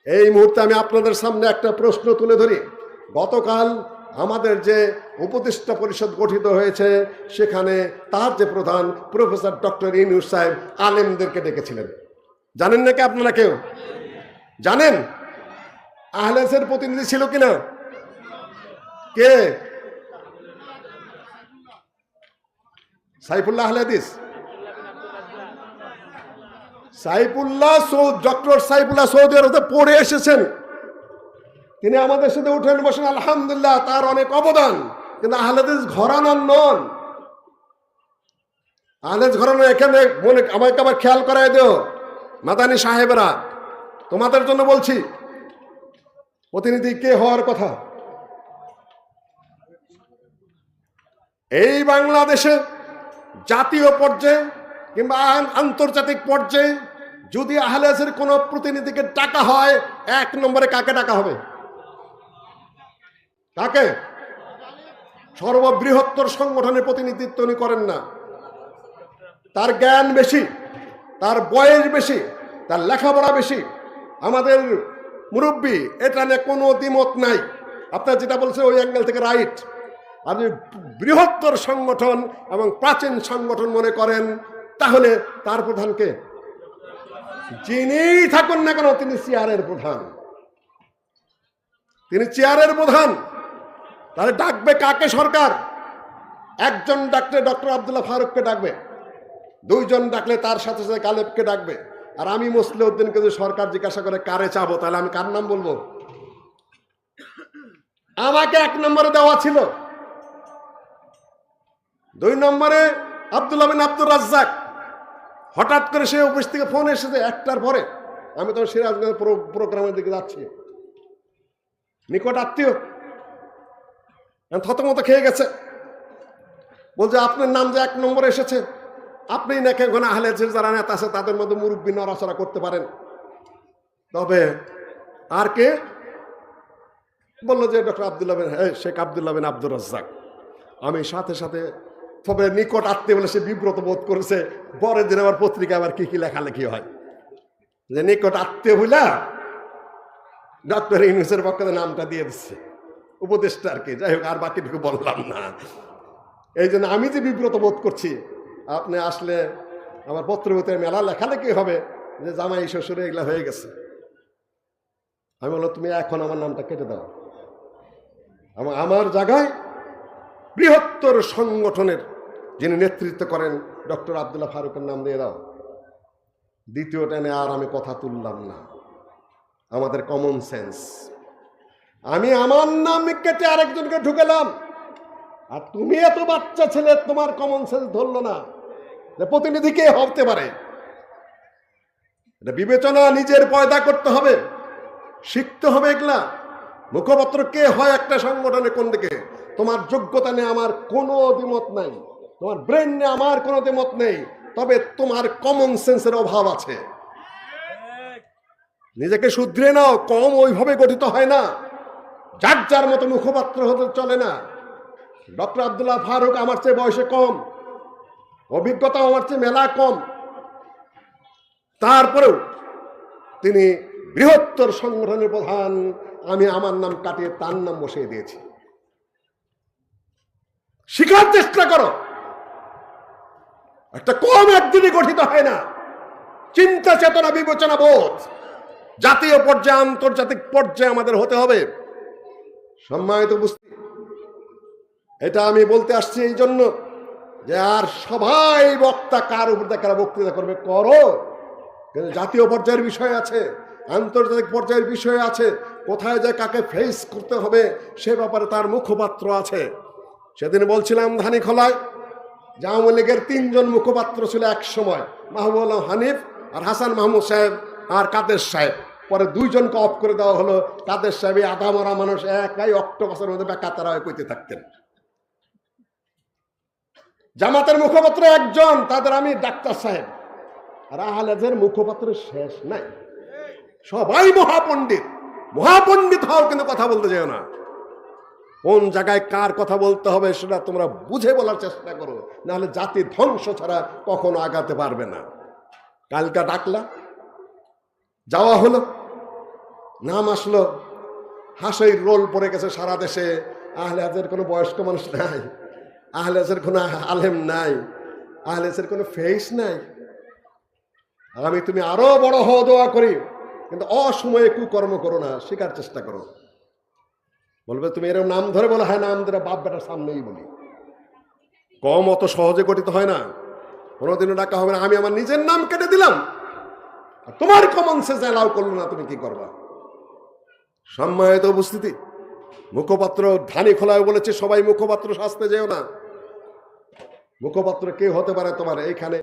এই মুহূর্তে আমি আপনাদের সামনে একটা প্রশ্ন তুলে ধরি। গতকাল আমাদের যে উপদেষ্টা পরিষদ গঠিত হয়েছে, সেখানে তার যে প্রধান প্রফেসর ডক্টর ইউনূস সাহেব আলেমদেরকে ডেকেছিলেন। জানেন নাকি আপনারা? কেউ জানেন? আহলে হাদিসের প্রতিনিধি ছিল কিনা? কে? সাইফুল্লাহ আহলে হাদিস? ডক্টর সাইফুল্লাহ সৌদি আরবে পড়ে এসেছেন, তিনি আমাদের সাথে উঠেন বসেন, আলহামদুলিল্লাহ, তার অনেক অবদান। কিন্তু আহলে হাদিস ঘরানার নন। আহলে হাদিস ঘরানা এখানে আমাকে আবার খেয়াল করায় দিও মাদানী সাহেবেরা, তোমাদের জন্য বলছি, প্রতিনিধি কে হওয়ার কথা? এই বাংলাদেশে জাতীয় পর্যায়ে কিংবা আন্তর্জাতিক পর্যায়ে যদি আহলে হাদিসের কোনো প্রতিনিধিকে ডাকা হয়, এক নম্বরে কাকে ডাকা হবে? কাকে? সর্ববৃহত্তর সংগঠনের প্রতিনিধিত্ব উনি করেন না। তার জ্ঞান বেশি, তার বয়স বেশি, তার লেখাপড়া বেশি। আমাদের মুরব্বী, এটা নিয়ে কোনো দ্বিমত নাই। আপনার যেটা বলছেন ওই অ্যাঙ্গেল থেকে রাইট। আপনি বৃহত্তর সংগঠন এবং প্রাচীন সংগঠন মনে করেন, তাহলে তার প্রধানকে যিনি থাকুন না কেন, তিনি চেয়ারের প্রধান। তিনি চেয়ারের প্রধান। তাহলে ডাকবে কাকে সরকার? একজন ডাকলে ডক্টর আব্দুল্লাহ ফারুককে ডাকবে, দুইজন ডাকলে তার সাথে সাথে গালেবকে ডাকবে। আর আমি মুসলিউদ্দিনকে যদি সরকার জিজ্ঞাসা করে কারে চাবো, তাহলে আমি কার নাম বলবো? আমাকে এক নম্বরে দেওয়া ছিল। 2 নম্বরে আব্দুল্লাহ বিন আব্দুর রাজ্জাক। হঠাৎ করে সে অফিস থেকে ফোন এসেছে 1টার পরে। আমি তখন সিরাজগঞ্জের প্রোগ্রামের দিকে যাচ্ছি, নিকট আত্মীয়, থতমত খেয়ে গেছে। বলছে আপনার নাম যে 1 নম্বরে এসেছে, আপনি নাকি ওখানে আহলে হাদিসের যারা নেতা আছে তাদের মধ্যে মুরব্বী নড়াচড়া করতে পারেন। তবে আর কে? বললো যে ডক্টর আব্দুল্লাহ বিন শেখ আব্দুল্লাহ বিন আব্দুর রাজ্জাক। আমি সাথে সাথে, তবে নিকট আত্মীয় বলে সে বিব্রত বোধ করেছে। পরের দিন আবার পত্রিকা আবার কি কি লেখালেখি হয় যে নিকট আত্মীয় হইলা ডক্টর ইউনূসের পক্ষে নামটা দিয়ে দিচ্ছে, উপদেষ্টা আর কি। যাই হোক, আর বাকিটুকু বললাম না। এই জন্য আমি যে বিব্রত বোধ করছি, আপনি আসলে আমার পত্রপত্রিকায় মেলা লেখালেখি হবে যে জামাই শ্বশুরে এগুলা হয়ে গেছে। আমি বললাম তুমি এখন আমার নামটা কেটে দাও, আমার জায়গায় বৃহত্তর সংগঠনের যিনি নেতৃত্ব করেন ডক্টর আব্দুল্লাহ ফারুকের নাম দিয়ে দাও। দ্বিতীয়টা নিয়ে আর আমি কথা তুললাম না। আমাদের কমন সেন্স। আমি আমার নাম কেটে আরেকজনকে ঢুকেলাম, আর তুমি এত বাচ্চা ছেলে, তোমার কমন সেন্স ধরলো না যে প্রতিনিধি কে হতে পারে। এটা বিবেচনা নিজের পয়দা করতে হবে, শিখতে হবে। এগুলা মুখপত্র কে হয় একটা সংগঠনে, কোন দিকে, তোমার যোগ্যতা নিয়ে আমার কোনো দ্বিমত নাই, তোমার ব্রেন নিয়ে আমার কোনো দ্বিমত নেই। তবে তোমার কমন সেন্সের অভাব আছে। নিজেকে শুধরে নাও। কম ওইভাবে গঠিত হয় না, যার যার মতো মুখপাত্র হতে চলে না। ডক্টর আব্দুল্লাহ ফারুক আমার চেয়ে বয়সে কম, অভিজ্ঞতা আমার চেয়ে মেলা কম, তারপরেও তিনি বৃহত্তর সংগঠনের প্রধান। আমি আমার নাম কাটিয়ে তার নাম বসিয়ে দিয়েছি। শিখার চেষ্টা করো। একটা কম একদিনই গঠিত হয় না। চিন্তা চেতনা, বিবেচনা বোধ জাতীয় পর্যায়ে আন্তর্জাতিক পর্যায়ে আমাদের হতে হবে। সম্মানিত উপস্থিতি, এটা আমি বলতে আসছি এই জন্য যে আর সবাই বক্তা কার উপর কারা বক্তৃতা করবে করো, কিন্তু জাতীয় পর্যায়ের বিষয় আছে, আন্তর্জাতিক পর্যায়ের বিষয় আছে। কোথায় যে কাকে ফেস করতে হবে সে ব্যাপারে তার মুখপাত্র আছে। সেদিন বলছিলাম ধানীখোলায় যে আওয়ামী লীগের 3 জন মুখপাত্র ছিল এক সময়, মাহবুব আলম হানিফ আর হাসান মাহমুদ সাহেব আর কাদের সাহেব। পরে 2 জনকে অফ করে দেওয়া হলো। কাদের সাহেব আধা মরা মানুষ, একাই অক্টোপাসের মধ্যে বেকাতারা হয়ে কইতে থাকতেন। জামাতের মুখপাত্র 1 জন, তাদের আমি ডাক্তার সাহেব। আর আহলে হাদিসের মুখপাত্র শেষ নাই। সবাই মহাপণ্ডিত। মহাপণ্ডিত হও, কিন্তু কথা বলতে যেও না। কোন জায়গায় কার কথা বলতে হবে সেটা তোমরা বুঝে বলার চেষ্টা করো, নাহলে জাতি ধ্বংস ছাড়া কখনো আগাতে পারবে না। কালকা ডাকলা, যাওয়া হলো, নাম আসলো, হাসির রোল পড়ে গেছে সারা দেশে। আহলে হাদিসের কোনো বয়স্ক মানুষ নাই, আহলে হাদিসের কোনো আলেম নাই, আহলে হাদিসের কোনো ফেস নাই। আমি তুমি আরো বড় হও দোয়া করি, কিন্তু অসময়ে কুকর্ম করো না, শেখার চেষ্টা করো। বলবে তুমি এরকম নাম ধরে বলো, হ্যাঁ নাম ধরে বাপ বেটার সামনেই বলি। কম অত সহজে গঠিত হয় না, কোনোদিনও ডাকা হবে না। আমি আমার নিজের নাম কেটে দিলাম, আর তোমার কমন সেন্স অ্যালাউ করলো না, তুমি কি করবা? সম্মানিত উপস্থিতি, মুখপাত্র ধানি খোলায় বলেছে সবাই মুখপাত্র সাজতে যেও না। মুখপাত্র কে হতে পারে তোমার এইখানে